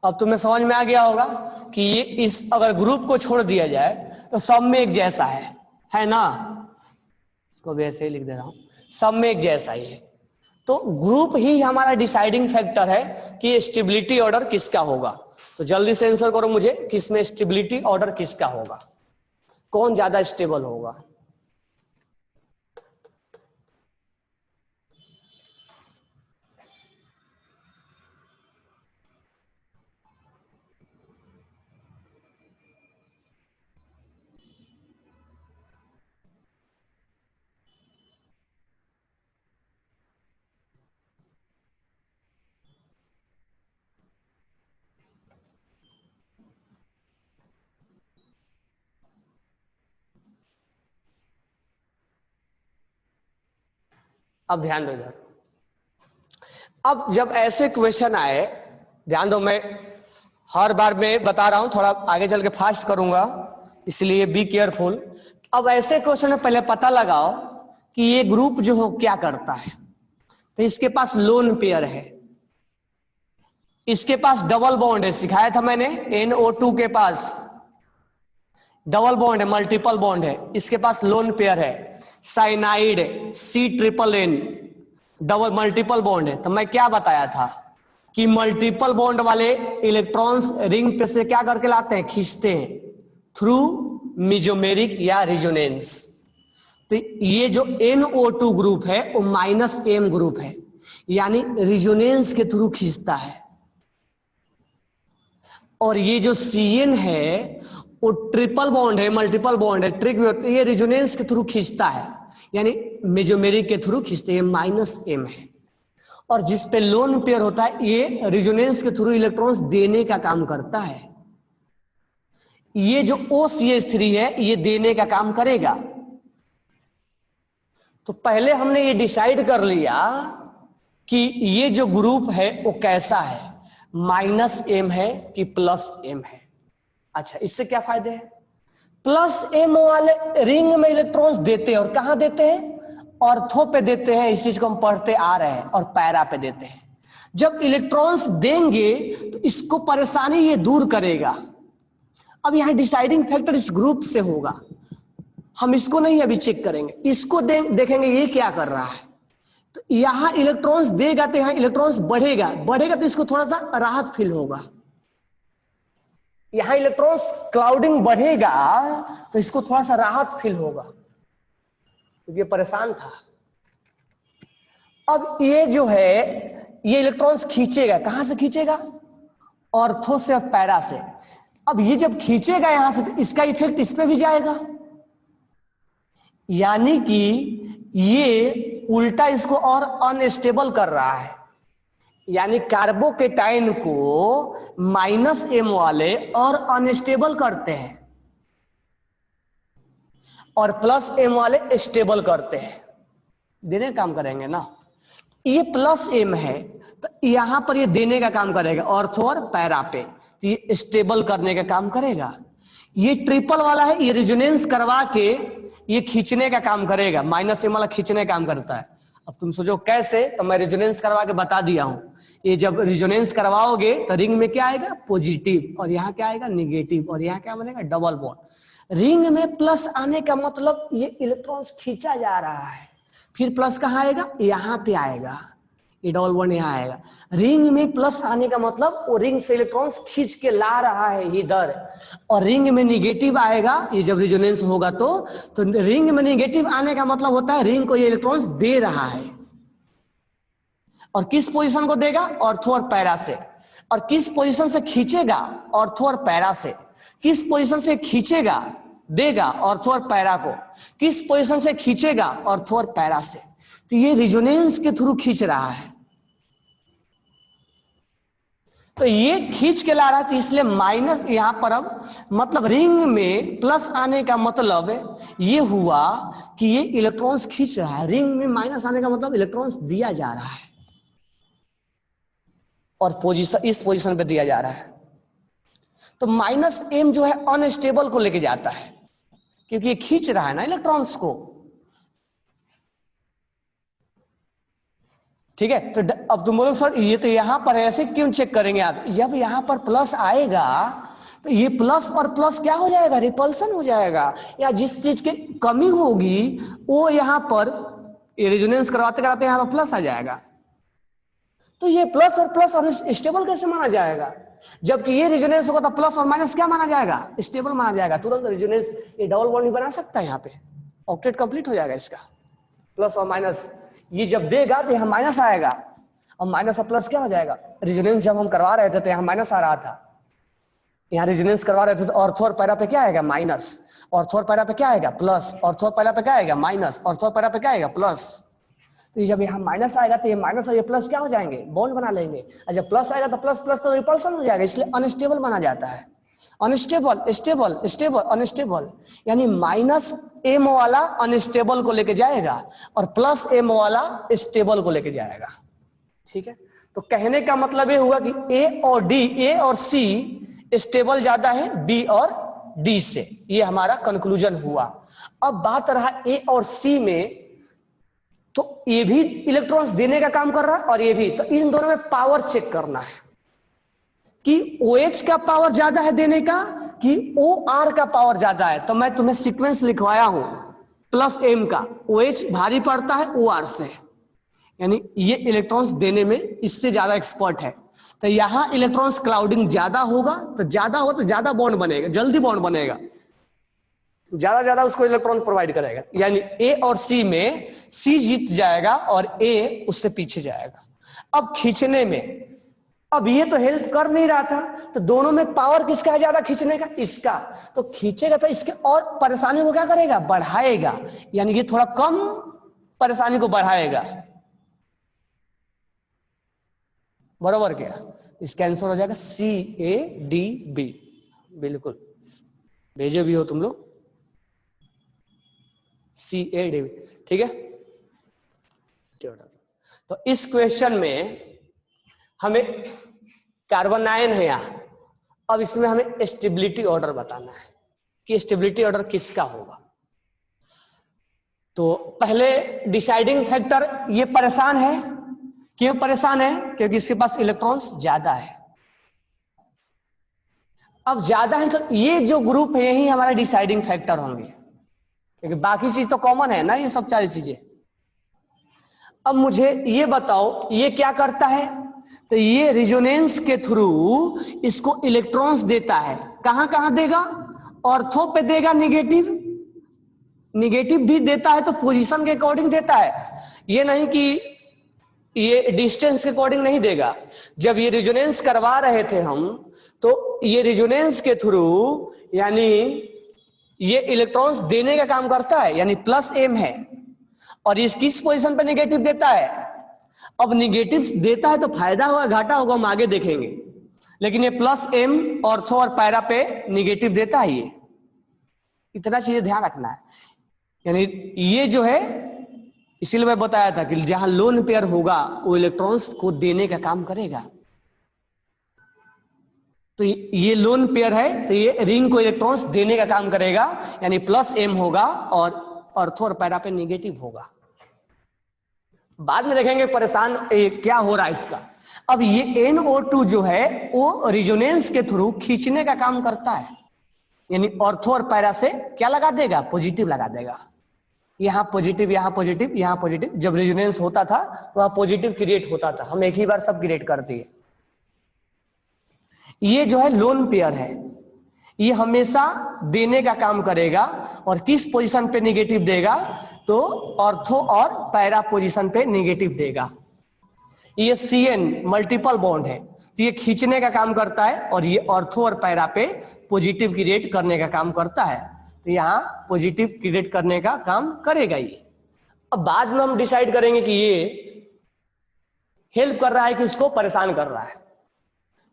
अब तुम्हें समझ में आ गया होगा कि ये इस अगर ग्रुप को छोड़ दिया जाए तो सब में एक जैसा है ना। इसको भी ऐसे ही लिख दे रहा हूं, सब में एक जैसा ही है। तो ग्रुप ही हमारा डिसाइडिंग फैक्टर है कि स्टेबिलिटी ऑर्डर किसका होगा। तो जल्दी से आंसर करो मुझे कि इसमें स्टेबिलिटी ऑर्डर किसका होगा, कौन ज्यादा स्टेबल होगा। अब ध्यान दो इधर, अब जब ऐसे क्वेश्चन आए, ध्यान दो, मैं हर बार मैं बता रहा हूं, थोड़ा आगे चल के फास्ट करूंगा, इसलिए बी केयरफुल। अब ऐसे क्वेश्चन में पहले पता लगाओ कि ये ग्रुप जो हो क्या करता है। तो इसके पास लोन पेयर है, इसके पास डबल बॉन्ड है, सिखाया था मैंने, NO2 के पास डबल बॉन्ड है, मल्टीपल बॉन्ड है, इसके पास लोन पेयर है। Cyanide C=N double multiple bond है। तो मैं क्या बताया था कि मल्टीपल बॉन्ड वाले इलेक्ट्रॉन्स रिंग पे से क्या करके लाते हैं, खींचते हैं थ्रू मेसोमेरिक या रिजोनेंस। तो ये जो NO2 ग्रुप है वो -M ग्रुप है, यानी रिजोनेंस के थ्रू खींचता है। और ये जो CN है वो ट्रिपल बॉन्ड है, मल्टीपल बॉन्ड है, ट्रिक ये रिजोनेंस के थ्रू खींचता है, यानी मेसोमेरिक के थ्रू खींचते हैं, -M है। और जिस पे लोन पेयर होता है ये रिजोनेंस के थ्रू इलेक्ट्रॉन्स देने का काम करता है। ये जो OCH3 है ये देने का काम करेगा। तो पहले हमने ये डिसाइड कर लिया कि ये जो ग्रुप है वो कैसा है, -M है कि +M है। अच्छा, इससे क्या फायदे हैं? +M वाले रिंग में इलेक्ट्रॉन्स देते हैं, और कहां देते हैं, ऑर्थो पे देते हैं, इस चीज को हम पढ़ते आ रहे हैं, और पैरा पे देते हैं। जब इलेक्ट्रॉन्स देंगे तो इसको परेशानी ये दूर करेगा। अब यहां डिसाइडिंग फैक्टर इस ग्रुप से होगा, हम इसको नहीं अभी चेक करेंगे, इसको देखेंगे ये क्या कर रहा है। तो यहां इलेक्ट्रॉन्स देगा तो यहां इलेक्ट्रॉन्स बढ़ेगा, बढ़ेगा तो इसको थोड़ा सा राहत फील होगा। यहां इलेक्ट्रॉन्स क्लाउडिंग बढ़ेगा तो इसको थोड़ा सा राहत फील होगा। क्योंकि ये परेशान था। अब ये जो है ये इलेक्ट्रॉन्स खींचेगा, कहां से खींचेगा? ऑर्थो से और पैरा से। अब ये जब खींचेगा यहां से तो इसका इफेक्ट इस पे भी जाएगा, यानी कि ये उल्टा इसको और अनस्टेबल कर रहा है। यानी कार्बोकेटाइन को -m वाले और अनस्टेबल करते हैं और +m वाले स्टेबल करते हैं। देने का काम करेंगे ना। ये +m है तो यहां पर ये देने का काम करेगा ऑर्थो और पैरा पे, तो ये स्टेबल करने का काम करेगा। ये ट्रिपल वाला है, ये रिजोनेंस करवा के ये खींचने का काम करेगा, -m वाला खींचने का काम करता है। अब तुम सोचो कैसे, तो मैं रिजोनेंस करवा के बता दिया हूं। ये जब रिजोनेंस करवाओगे तो रिंग में क्या आएगा? पॉजिटिव, और यहाँ क्या आएगा? निगेटिव, और यहाँ क्या बनेगा? Double bond. रिंग में प्लस आने का मतलब ये इलेक्ट्रॉन्स खींचा जा रहा है, फिर प्लस कहाँ आएगा? यहाँ पे आएगा, ये डबल बॉन्ड यहाँ आएगा। रिंग में प्लस आने का मतलब वो रिंग से इलेक्ट्रॉन्स खींच के ला रहा है इधर, और रिंग में निगेटिव आएगा ये जब रिजोनेंस होगा तो रिंग में निगेटिव आने का मतलब होता है रिंग को ये इलेक्ट्रॉन्स दे रहा है। और किस पोजीशन को देगा? ऑर्थो और पैरा से। और किस पोजीशन से खींचेगा? ऑर्थो और पैरा से। किस पोजीशन से खींचेगा? देगा ऑर्थो और पैरा को। किस पोजीशन से खींचेगा? ऑर्थो और पैरा से। तो ये रिजोनेंस के थ्रू खींच रहा है, तो ये खींच के ला रहा है, तो इसलिए माइनस यहां पर अब मतलब रिंग में प्लस आने का मतलब ये हुआ कि ये इलेक्ट्रॉन्स खींच रहा है, रिंग में माइनस आने का मतलब इलेक्ट्रॉन्स दिया जा रहा है और पोजीशन इस पोजीशन पे दिया जा रहा है। तो -m जो है अनस्टेबल को लेके जाता है क्योंकि ये खींच रहा है ना इलेक्ट्रॉन्स को। ठीक है, तो अब तुम बोलो सर ये तो यहां पर है, ऐसे क्यों चेक करेंगे आप? जब यहां पर प्लस आएगा तो ये प्लस और प्लस क्या हो जाएगा? रिपल्सन हो जाएगा, या जिस चीज की कमी होगी वो यहां पर रेजोनेंस करवाते कराते यहां पर प्लस आ जाएगा। तो ये प्लस और प्लस और स्टेबल कैसे माना जाएगा? जबकि ये रेजोनेंस होगा तो प्लस और माइनस क्या माना जाएगा? स्टेबल माना जाएगा। तुरंत रेजोनेंस ये डबल बॉन्ड बना सकता है, यहाँ पे ऑक्टेट कंप्लीट हो जाएगा इसका। प्लस और माइनस ये जब देगा तो यहाँ माइनस आएगा, और माइनस और प्लस क्या हो जाएगा? रेजोनेंस जब हम करवा रहे थे तो यहाँ माइनस आ रहा था, यहाँ रेजोनेंस करवा रहे थे तो ऑर्थो और पैरा पे क्या आएगा? माइनस। ऑर्थो और पैरा पे क्या आएगा? प्लस। ऑर्थो और पैरा पे क्या आएगा? माइनस। ऑर्थो और पैरा पे क्या आएगा? प्लस। तो जब यहाँ माइनस आएगा तो ये माइनस और ये प्लस क्या हो जाएंगे? बॉन्ड बना लेंगे। और जब प्लस आएगा तो प्लस प्लस तो रिपल्सन हो जाएगा, इसलिए अनस्टेबल माना जाता है। अनस्टेबल, स्टेबल, स्टेबल, अनस्टेबल, यानी -m वाला अनस्टेबल को लेके जाएगा और +m वाला स्टेबल को लेके जाएगा। ठीक है, तो कहने का मतलब ये हुआ कि A और C स्टेबल ज्यादा है B और D से, ये हमारा कंक्लूजन हुआ। अब बात रहा A और C में, तो ये भी इलेक्ट्रॉन्स देने का काम कर रहा है और ये भी, तो इन दोनों में पावर चेक करना है कि OH का पावर ज्यादा है देने का कि OR का पावर ज्यादा है। तो मैं तुम्हें सीक्वेंस लिखवाया हूं +m का, OH भारी पड़ता है OR से, यानी ये इलेक्ट्रॉन्स देने में इससे ज्यादा एक्सपर्ट है। तो यहां इलेक्ट्रॉन्स क्लाउडिंग ज्यादा होगा, तो ज्यादा हो तो ज्यादा बॉन्ड बनेगा, जल्दी बॉन्ड बनेगा, ज्यादा उसको इलेक्ट्रॉन प्रोवाइड करेगा। यानी A और C में C जीत जाएगा और A उससे पीछे जाएगा। अब खींचने में, अब ये तो हेल्प कर नहीं रहा था, तो दोनों में पावर किसका है ज्यादा खींचने का? इसका। तो खींचेगा तो इसके और परेशानी को क्या करेगा? बढ़ाएगा, यानी कि थोड़ा कम परेशानी को बढ़ाएगा। बरोबर क्या? इसका आंसर हो जाएगा CADB। बिल्कुल, भेजे भी हो तुम लोग CADB। ठीक है, तो इस क्वेश्चन में हमें कार्बन आयन है यहाँ, अब इसमें हमें स्टेबिलिटी ऑर्डर बताना है कि स्टेबिलिटी ऑर्डर किसका होगा। तो पहले डिसाइडिंग फैक्टर, ये परेशान है। क्यों परेशान है? क्योंकि इसके पास इलेक्ट्रॉन्स ज्यादा है। अब ज्यादा है तो ये जो ग्रुप है यही हमारा डिसाइडिंग फैक्टर होंगे, क्योंकि बाकी चीज तो कॉमन है ना, ये सब सारी चीजें। अब मुझे ये बताओ ये क्या करता है? तो ये रिजोनेंस के थ्रू इसको इलेक्ट्रॉन्स देता है। कहां कहां देगा? ऑर्थो पे देगा निगेटिव, निगेटिव भी देता है तो पोजीशन के अकॉर्डिंग देता है, ये नहीं कि ये डिस्टेंस के अकॉर्डिंग नहीं देगा। जब ये रिजोनेंस करवा रहे थे हम, तो ये रिजोनेंस के थ्रू यानी ये इलेक्ट्रॉन्स देने का काम करता है, यानी प्लस एम है, और ये किस पोजीशन पे निगेटिव देता है। अब निगेटिव देता है तो फायदा होगा घाटा होगा हम आगे देखेंगे, लेकिन ये प्लस एम ऑर्थो और पैरा पे निगेटिव देता है। ये इतना चीजें ध्यान रखना है, यानी ये जो है, इसीलिए मैं बताया था कि जहां लोन पेयर होगा वो इलेक्ट्रॉन्स को देने का काम करेगा। तो ये लोन पेयर है तो ये रिंग को इलेक्ट्रॉन्स देने का काम करेगा, यानी प्लस एम होगा और ऑर्थो और पैरा पे निगेटिव होगा। बाद में देखेंगे परेशान क्या हो रहा है इसका। अब ये NO2 जो है वो रिजोनेंस के थ्रू खींचने का काम करता है, यानी ऑर्थो और पैरा से क्या लगा देगा, पॉजिटिव लगा देगा। यहाँ पॉजिटिव, यहाँ पॉजिटिव, यहाँ पॉजिटिव। जब रेजोनेंस होता था तो वहां पॉजिटिव क्रिएट होता था, हम एक ही बार सब क्रिएट कर दिए। ये जो है लोन पेयर है, ये हमेशा देने का काम करेगा, और किस पोजीशन पे निगेटिव देगा, तो ऑर्थो और पैरा पोजीशन पे निगेटिव देगा। ये CN मल्टीपल बॉन्ड है, तो ये खींचने का काम करता है, और ये ऑर्थो और पैरा पे पॉजिटिव क्रिएट करने का काम करता है। तो यहाँ पॉजिटिव क्रिएट करने का काम करेगा ये। अब बाद में हम डिसाइड करेंगे कि ये हेल्प कर रहा है कि उसको परेशान कर रहा है।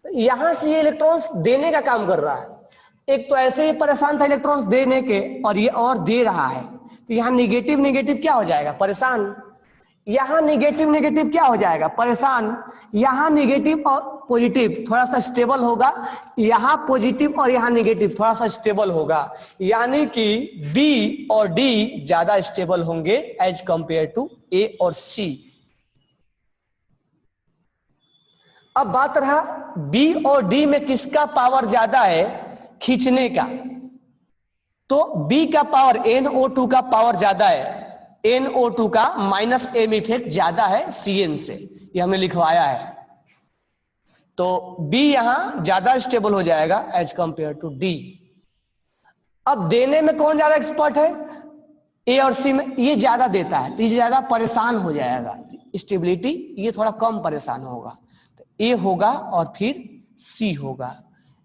तो यहां से ये इलेक्ट्रॉन्स देने का काम कर रहा है। एक तो ऐसे ही परेशान था इलेक्ट्रॉन्स देने के, और ये और दे रहा है, तो यहाँ निगेटिव निगेटिव क्या हो जाएगा, परेशान। यहाँ निगेटिव निगेटिव क्या हो जाएगा, परेशान। यहाँ निगेटिव और पॉजिटिव थोड़ा सा स्टेबल होगा, यहाँ पॉजिटिव और यहाँ निगेटिव थोड़ा सा स्टेबल होगा, यानी कि बी और डी ज्यादा स्टेबल होंगे एज कंपेयर टू ए और सी। अब बात रहा बी और डी में किसका पावर ज्यादा है खींचने का, तो बी का पावर NO2 का पावर ज्यादा है, NO2 का -m इफेक्ट ज्यादा है CN से, ये हमने लिखवाया है। तो B यहां ज्यादा स्टेबल हो जाएगा एज कंपेयर टू D। अब देने में कौन ज्यादा एक्सपर्ट है, A और C में ये ज्यादा देता है, तो ये ज्यादा परेशान हो जाएगा। स्टेबिलिटी ये थोड़ा कम परेशान होगा, तो A होगा और फिर C होगा,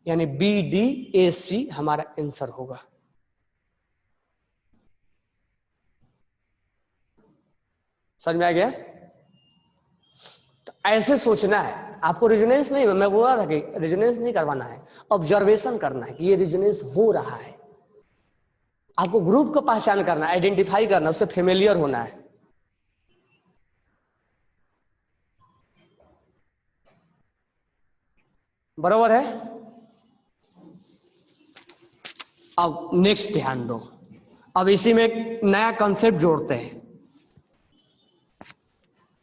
यानी BDAC हमारा आंसर होगा। समझ में आ गया। तो ऐसे सोचना है आपको, रेजोनेंस नहीं, मैं बोल रहा था कि रेजोनेंस नहीं करवाना है, ऑब्जर्वेशन करना है कि ये रेजोनेंस हो रहा है। आपको ग्रुप को पहचान करना, आइडेंटिफाई करना, उससे फेमिलियर होना है। बराबर है। अब नेक्स्ट ध्यान दो, अब इसी में एक नया कॉन्सेप्ट जोड़ते हैं।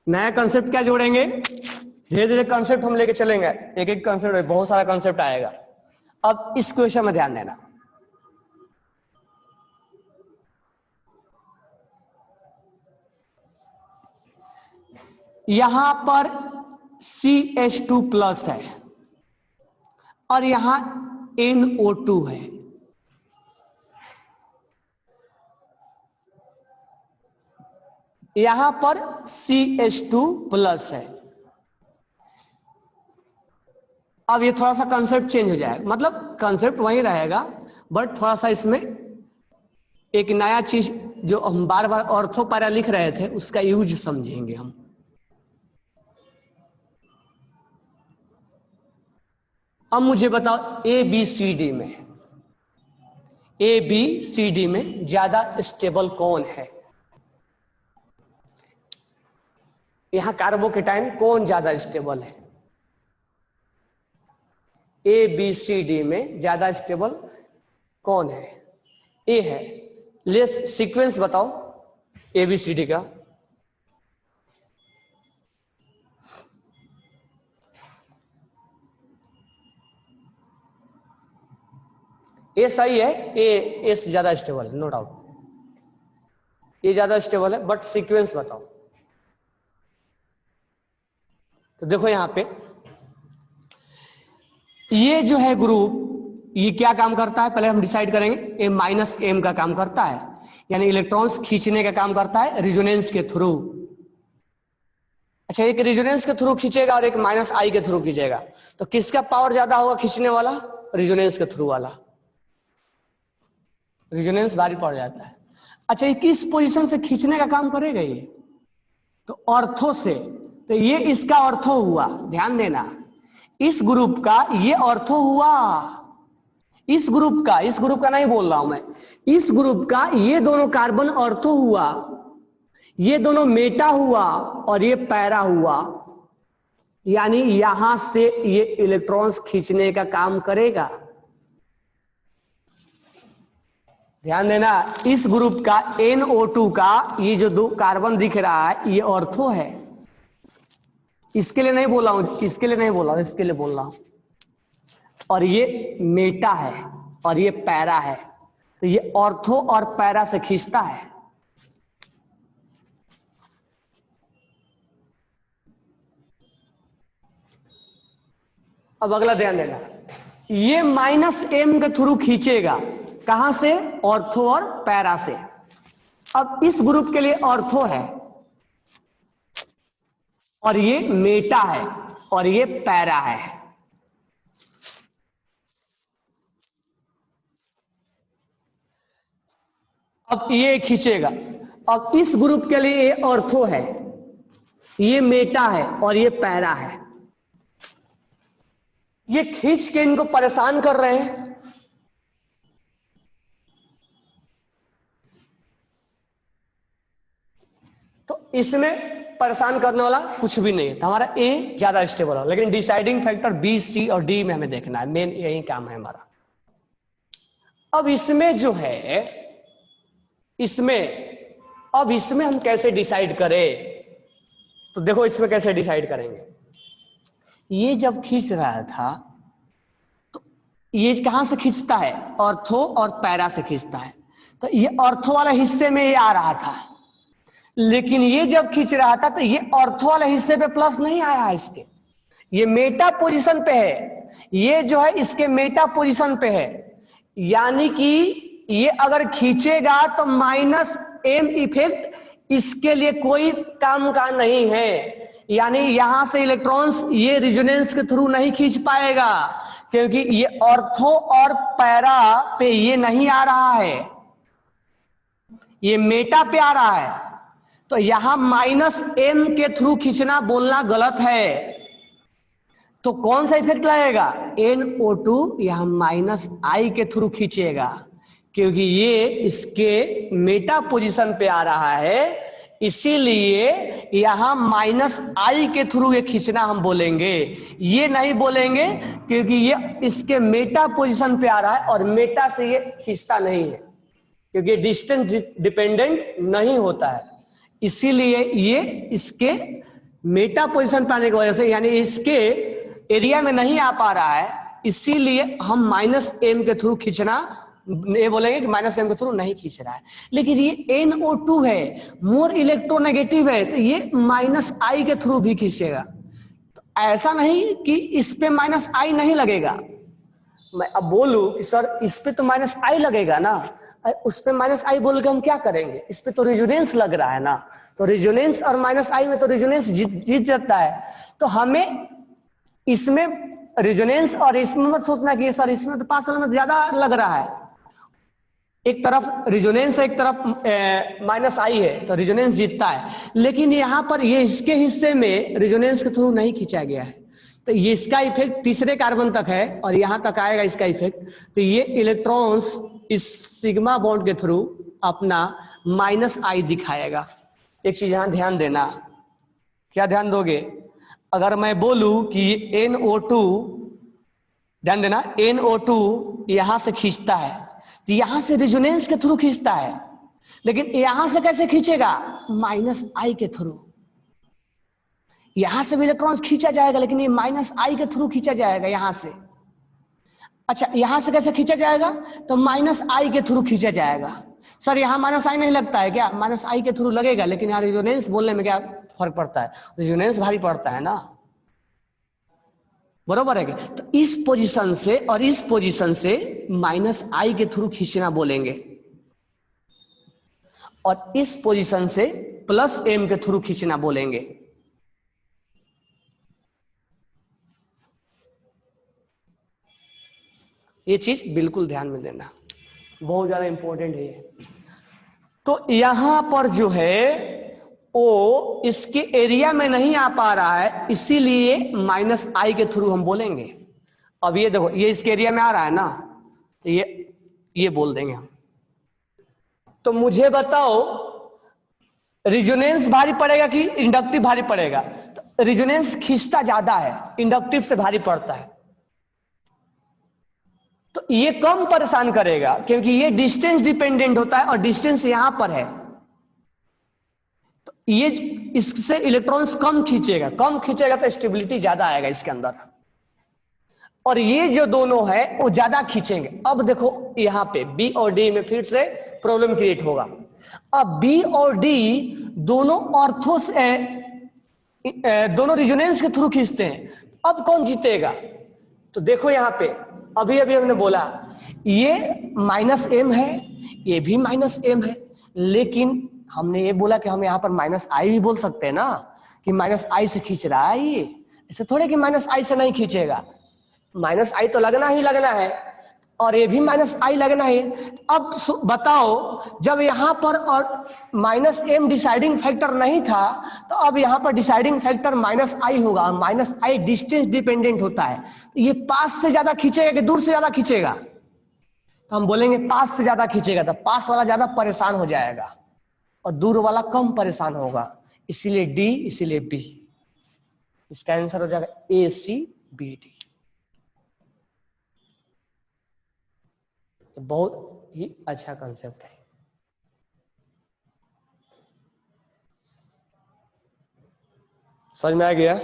नया कॉन्सेप्ट क्या जोड़ेंगे, धीरे धीरे कॉन्सेप्ट हम लेके चलेंगे, एक एक कॉन्सेप्ट, बहुत सारा कॉन्सेप्ट आएगा। अब इस क्वेश्चन में ध्यान देना, यहां पर CH2 प्लस है और यहां NO2 है। यहां पर CH2 प्लस है। अब ये थोड़ा सा कंसेप्ट चेंज हो जाएगा, मतलब कंसेप्ट वही रहेगा, बट थोड़ा सा इसमें एक नया चीज जो हम बार बार ऑर्थो पैरा लिख रहे थे उसका यूज समझेंगे हम। अब मुझे बताओ ABCD में ज्यादा स्टेबल कौन है, यहां कार्बोकेटाइन कौन ज्यादा स्टेबल है। ABCD में ज्यादा स्टेबल कौन है, ए है। ले सीक्वेंस बताओ ABCD का। ए सही है, ए से ज्यादा स्टेबल है, नो डाउट, ये ज्यादा स्टेबल है, बट सीक्वेंस बताओ। तो देखो यहां पे ये जो है ग्रुप, ये क्या काम करता है पहले हम डिसाइड करेंगे। A-M का काम करता है, यानी इलेक्ट्रॉन्स खींचने का काम करता है रेजोनेंस के थ्रू। अच्छा, एक रेजोनेंस के थ्रू खींचेगा और एक माइनस आई के थ्रू खींचेगा, तो किसका पावर ज्यादा होगा खींचने वाला? रेजोनेंस के थ्रू वाला। रेजोनेंस भारी पड़ जाता है। अच्छा, ये किस पोजीशन से खींचने का काम करेगा ये? तो ऑर्थो से। तो ये इसका ऑर्थो हुआ, ध्यान देना, इस ग्रुप का ये ऑर्थो हुआ, इस ग्रुप का नहीं बोल रहा हूं मैं, इस ग्रुप का ये दोनों कार्बन ऑर्थो हुआ, ये दोनों मेटा हुआ और ये पैरा हुआ, यानी यहां से ये इलेक्ट्रॉन्स खींचने का काम करेगा। ध्यान देना, इस ग्रुप का NO2 का ये जो दो कार्बन दिख रहा है ये ऑर्थो है। इसके लिए नहीं बोला हूं, इसके लिए नहीं बोला हूं, इसके लिए बोल रहा हूं। और ये मेटा है और ये पैरा है, तो ये ऑर्थो और पैरा से खींचता है। अब अगला ध्यान देना, ये -m के थ्रू खींचेगा, कहां से? ऑर्थो और पैरा से। अब इस ग्रुप के लिए ऑर्थो है और ये मेटा है और ये पैरा है। अब ये खींचेगा, अब इस ग्रुप के लिए ये ऑर्थो है, ये मेटा है और ये पैरा है। ये खींच के इनको परेशान कर रहे हैं। तो इसमें परेशान करने वाला कुछ भी नहीं है, तो हमारा ए ज्यादा स्टेबल हो, लेकिन डिसाइडिंग फैक्टर बी, सी और डी में हमें देखना है, मेन यही काम है हमारा। अब इसमें जो है, अब इसमें हम कैसे डिसाइड करें? तो देखो इसमें कैसे डिसाइड करेंगे। ये जब खींच रहा था तो ये कहां से खींचता है? ऑर्थो और पैरा से खींचता है। तो ये ऑर्थो वाले हिस्से में ये आ रहा था, लेकिन ये जब खींच रहा था तो ये ऑर्थो वाले हिस्से पे प्लस नहीं आया है इसके, ये मेटा पोजीशन पे है, ये जो है इसके मेटा पोजीशन पे है, यानी कि ये अगर खींचेगा तो -m इफेक्ट इसके लिए कोई काम का नहीं है, यानी यहां से इलेक्ट्रॉन्स ये रेजोनेंस के थ्रू नहीं खींच पाएगा, क्योंकि ये ऑर्थो और पैरा पे ये नहीं आ रहा है, ये मेटा पे आ रहा है। तो यहां -m के थ्रू खींचना बोलना गलत है। तो कौन सा इफेक्ट लगेगा? NO2 यहां -I के थ्रू खींचेगा, क्योंकि ये इसके मेटा पोजीशन पे आ रहा है, इसीलिए यहां -I के थ्रू ये खींचना हम बोलेंगे, ये नहीं बोलेंगे क्योंकि ये इसके मेटा पोजीशन पे आ रहा है और मेटा से ये खींचता नहीं है, क्योंकि डिस्टेंस डिपेंडेंट नहीं होता है, इसीलिए ये इसके मेटा पोजीशन पे आने की वजह से, यानी इसके एरिया में नहीं आ पा रहा है, इसीलिए हम -m के थ्रू खींचना, ये बोलेंगे कि -m के थ्रू नहीं खींच रहा है। लेकिन ये NO2 है, मोर इलेक्ट्रोनेगेटिव है, तो ये -I के थ्रू भी खींचेगा। तो ऐसा नहीं कि इस पे -I नहीं लगेगा। मैं अब बोलूं कि सर इस पे तो -I लगेगा ना, उस पे -I बोल के हम क्या करेंगे? इस पे तो रेजोनेंस लग रहा है ना, तो रेजोनेंस और -I में तो रेजोनेंस जीत जाता है। तो हमें इसमें रेजोनेंस और इसमें मत सोचना कि सर इसमें तो 5 एलिमेंट ज्यादा लग रहा है, एक तरफ रेजोनेंस है एक तरफ -I है, तो रेजोनेंस जीतता है। लेकिन यहाँ पर ये इसके हिस्से में रेजोनेंस के थ्रू नहीं खींचा गया है, तो ये इसका इफेक्ट तीसरे कार्बन तक है और यहाँ तक आएगा इसका इफेक्ट। तो ये इलेक्ट्रॉन्स इस सिग्मा बॉन्ड के थ्रू अपना -I दिखाएगा। एक चीज यहाँ ध्यान देना, क्या ध्यान दोगे? अगर मैं बोलूं कि NO2, ध्यान देना, NO2 यहां से खींचता है, तो यहां से रेजोनेंस के थ्रू खींचता है, लेकिन यहां से कैसे खींचेगा? -I के थ्रू। यहां से भी इलेक्ट्रॉन्स खींचा जाएगा, लेकिन ये -I के थ्रू खींचा जाएगा यहां से। अच्छा, यहां से कैसे खींचा जाएगा? तो -I के थ्रू खींचा जाएगा। सर यहां -I नहीं लगता है क्या? -I के थ्रू लगेगा, लेकिन यहाँ रेजोनेंस बोलने में क्या फर्क पड़ता है? रेजोनेंस भारी पड़ता है ना, बरोबर है क्या? तो इस पोजीशन से और इस पोजीशन से -I के थ्रू खींचना बोलेंगे। और इस पोजीशन से प्लस m के थ्रू खींचना बोलेंगे। ये चीज बिल्कुल ध्यान में देना, बहुत ज्यादा इंपॉर्टेंट है ये। तो यहां पर जो है वो इसके एरिया में नहीं आ पा रहा है, इसीलिए माइनस आई के थ्रू हम बोलेंगे। अब ये देखो, ये इसके एरिया में आ रहा है ना, तो ये बोल देंगे हम। तो मुझे बताओ रिजोनेंस भारी पड़ेगा कि इंडक्टिव भारी पड़ेगा? तो रिजोनेंस खींचता ज्यादा है, इंडक्टिव से भारी पड़ता है। तो ये कम परेशान करेगा क्योंकि ये डिस्टेंस डिपेंडेंट होता है और डिस्टेंस यहां पर है। तो ये इससे इलेक्ट्रॉन्स कम खींचेगा, कम खींचेगा तो स्टेबिलिटी ज्यादा आएगा इसके अंदर। और ये जो दोनों है वो ज्यादा खींचेंगे। अब देखो यहां पे बी और डी में फिर से प्रॉब्लम क्रिएट होगा। अब बी और डी दोनों ऑर्थो से दोनों रिजोनेंस के थ्रू खींचते हैं। अब कौन जीतेगा? तो देखो यहां पे अभी अभी हमने बोला ये माइनस एम है, ये भी माइनस एम है, लेकिन हमने ये बोला कि हम यहां पर माइनस आई भी बोल सकते हैं ना, कि माइनस आई से खींच रहा है ये। ऐसे थोड़े कि माइनस आई से नहीं खींचेगा, माइनस आई तो लगना ही लगना है, और ये भी माइनस आई लगना है। अब बताओ जब यहां पर और माइनस एम डिसाइडिंग फैक्टर नहीं था, तो अब यहां पर डिसाइडिंग फैक्टर माइनस आई होगा। माइनस आई डिस्टेंस डिपेंडेंट होता है, ये पास से ज्यादा खींचेगा कि दूर से ज्यादा खींचेगा? तो हम बोलेंगे पास से ज्यादा खींचेगा, तो पास वाला ज्यादा परेशान हो जाएगा और दूर वाला कम परेशान होगा, इसीलिए डी, इसीलिए बी। इसका आंसर हो जाएगा ए सी बी डी। बहुत ही अच्छा कंसेप्ट है। समझ में आ गया?